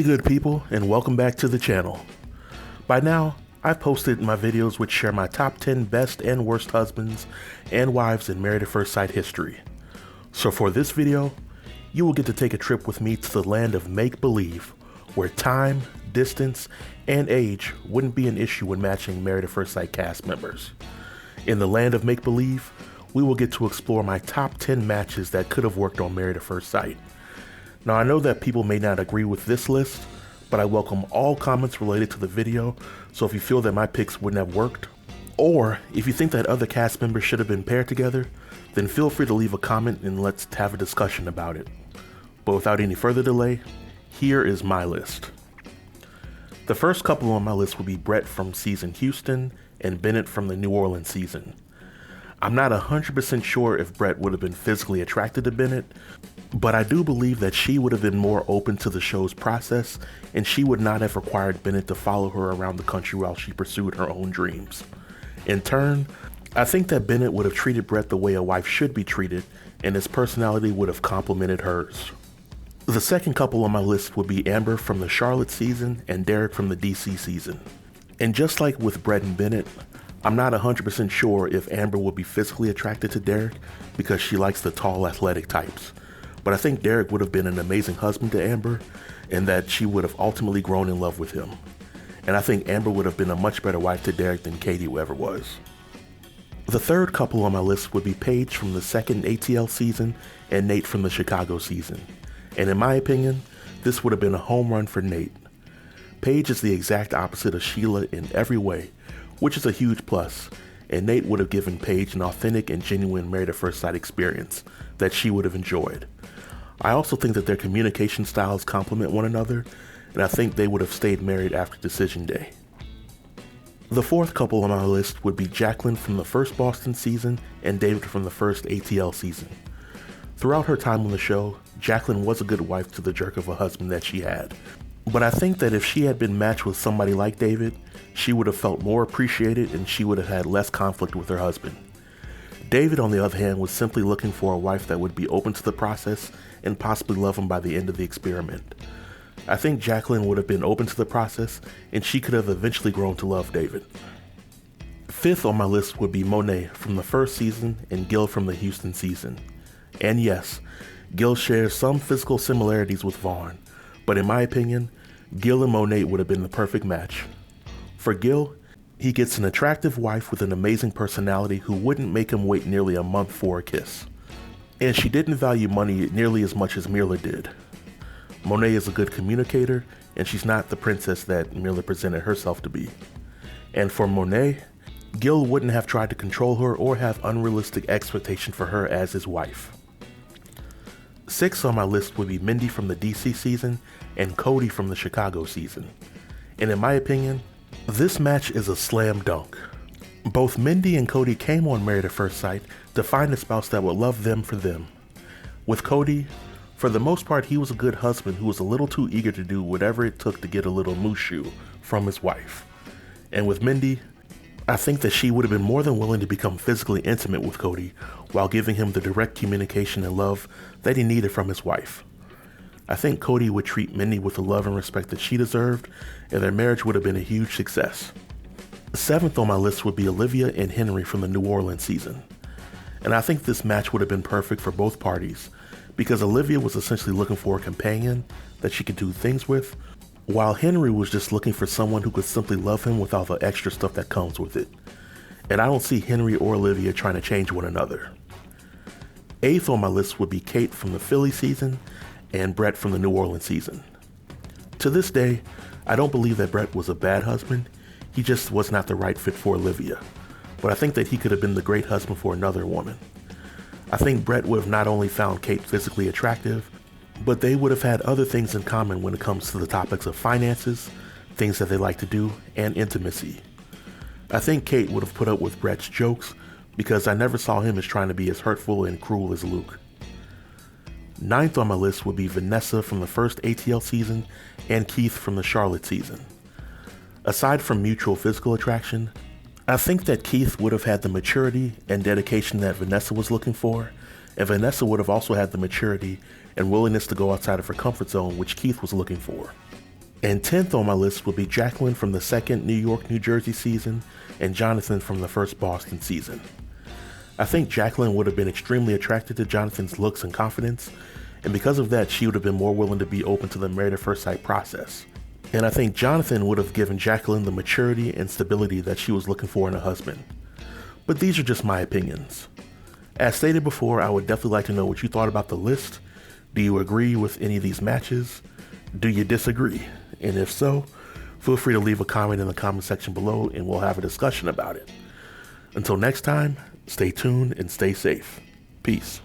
Hey good people, and welcome back to the channel. By now, I've posted my videos which share my top 10 best and worst husbands and wives in Married at First Sight history. So for this video, you will get to take a trip with me to the land of make-believe, where time, distance, and age wouldn't be an issue when matching Married at First Sight cast members. In the land of make-believe, we will get to explore my top 10 matches that could have worked on Married at First Sight. Now I know that people may not agree with this list, but I welcome all comments related to the video, so if you feel that my picks wouldn't have worked, or if you think that other cast members should have been paired together, then feel free to leave a comment and let's have a discussion about it. But without any further delay, here is my list. The first couple on my list would be Brett from season Houston and Bennett from the New Orleans season. I'm not 100% sure if Brett would have been physically attracted to Bennett, but I do believe that she would have been more open to the show's process, and she would not have required Bennett to follow her around the country while she pursued her own dreams. In turn, I think that Bennett would have treated Brett the way a wife should be treated, and his personality would have complemented hers. The second couple on my list would be Amber from the Charlotte season and Derek from the DC season. And just like with Brett and Bennett, I'm not 100% sure if Amber would be physically attracted to Derek because she likes the tall, athletic types. But I think Derek would have been an amazing husband to Amber and that she would have ultimately grown in love with him. And I think Amber would have been a much better wife to Derek than Katie ever was. The third couple on my list would be Paige from the second ATL season and Nate from the Chicago season. And in my opinion, this would have been a home run for Nate. Paige is the exact opposite of Sheila in every way, which is a huge plus, and Nate would have given Paige an authentic and genuine Married at First Sight experience that she would have enjoyed. I also think that their communication styles complement one another, and I think they would have stayed married after decision day. The fourth couple on my list would be Jacqueline from the first Boston season and David from the first ATL season. Throughout her time on the show, Jacqueline was a good wife to the jerk of a husband that she had, but I think that if she had been matched with somebody like David, she would have felt more appreciated and she would have had less conflict with her husband. David, on the other hand, was simply looking for a wife that would be open to the process and possibly love him by the end of the experiment. I think Jacqueline would have been open to the process and she could have eventually grown to love David. Fifth on my list would be Monet from the first season and Gil from the Houston season. And yes, Gil shares some physical similarities with Vaughn, but in my opinion, Gil and Monet would have been the perfect match. For Gil, he gets an attractive wife with an amazing personality who wouldn't make him wait nearly a month for a kiss. And she didn't value money nearly as much as Mirla did. Monet is a good communicator, and she's not the princess that Mirla presented herself to be. And for Monet, Gil wouldn't have tried to control her or have unrealistic expectation for her as his wife. Sixth on my list would be Mindy from the DC season and Cody from the Chicago season. And in my opinion, this match is a slam dunk. Both Mindy and Cody came on Married at First Sight to find a spouse that would love them for them. With Cody, for the most part, he was a good husband who was a little too eager to do whatever it took to get a little mushu from his wife. And with Mindy, I think that she would have been more than willing to become physically intimate with Cody while giving him the direct communication and love that he needed from his wife. I think Cody would treat Mindy with the love and respect that she deserved, and their marriage would have been a huge success. Seventh on my list would be Olivia and Henry from the New Orleans season. And I think this match would have been perfect for both parties, because Olivia was essentially looking for a companion that she could do things with, while Henry was just looking for someone who could simply love him with all the extra stuff that comes with it. And I don't see Henry or Olivia trying to change one another. Eighth on my list would be Kate from the Philly season and Brett from the New Orleans season. To this day, I don't believe that Brett was a bad husband, he just was not the right fit for Olivia. But I think that he could have been the great husband for another woman. I think Brett would have not only found Kate physically attractive, but they would have had other things in common when it comes to the topics of finances, things that they like to do, and intimacy. I think Kate would have put up with Brett's jokes because I never saw him as trying to be as hurtful and cruel as Luke. Ninth on my list would be Vanessa from the first ATL season and Keith from the Charlotte season. Aside from mutual physical attraction, I think that Keith would have had the maturity and dedication that Vanessa was looking for, and Vanessa would have also had the maturity and willingness to go outside of her comfort zone, which Keith was looking for. And 10th on my list would be Jacqueline from the second New York, New Jersey season and Jonathan from the first Boston season. I think Jacqueline would have been extremely attracted to Jonathan's looks and confidence, and because of that, she would have been more willing to be open to the married at first sight process. And I think Jonathan would have given Jacqueline the maturity and stability that she was looking for in a husband. But these are just my opinions. As stated before, I would definitely like to know what you thought about the list. Do you agree with any of these matches? Do you disagree? And if so, feel free to leave a comment in the comment section below and we'll have a discussion about it. Until next time, stay tuned and stay safe. Peace.